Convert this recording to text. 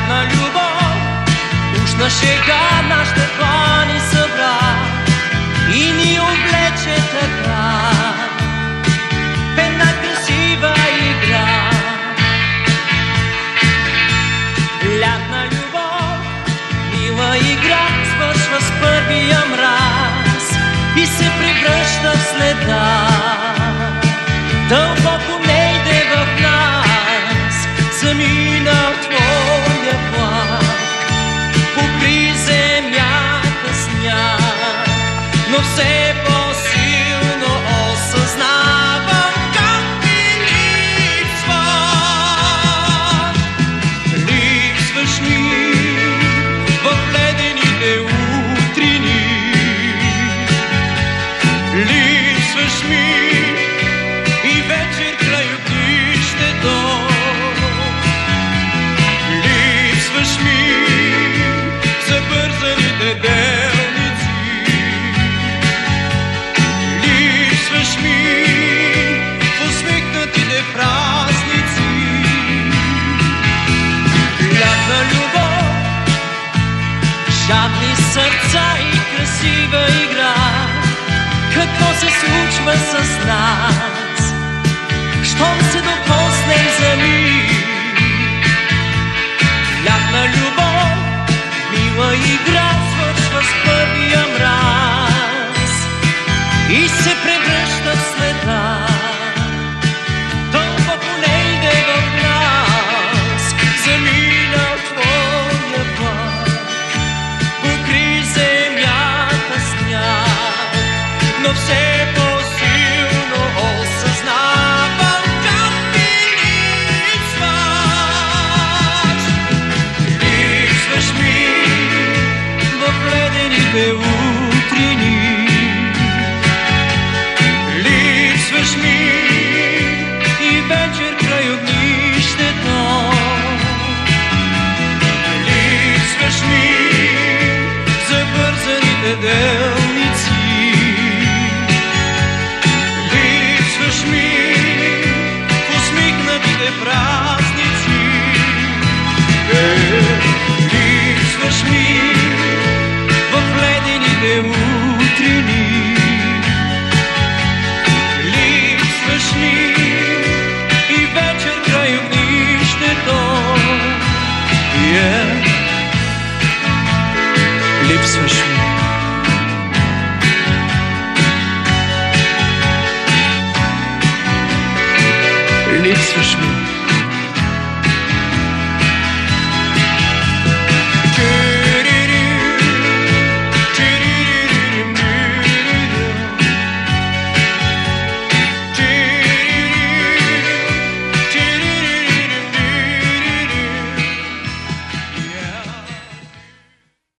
Лятна любов, уж на шега нашите плани събра и ни облече така в една красива игра. Лятна любов, мила игра, свършва с първия мраз и се превръща в следа. Дълбоко не иде в нас, замина твоя плак, покри земята сняг, но все по-силно осъзнавам как ти липсваш. Липсваш ми в ледените утрини, липсваш ми и вечер край огнището, липсваш ми за бързаните делници, липсваш ми в усмихнатите празници. Лятна любов, жадни сърца и красива игра, какво се случва с нас, щом се докоснем за миг? Лятна любов, мила игра, свършва с първия мраз и се превръща в следа. Дълбоко не иде в нас, замина твоя плак, покри земята сняг, но все по-силно осъзнавам как ти липсваш. Липсваш ми в ледените утрини, липсваш ми и вечер край огнището, липсваш ми за бързаните делници, липсваш ми в усмихнатите празници, липсваш ми в ледените утрини, липсваш ми и вечер край огнището. Липсваш ми. Липсваш ми.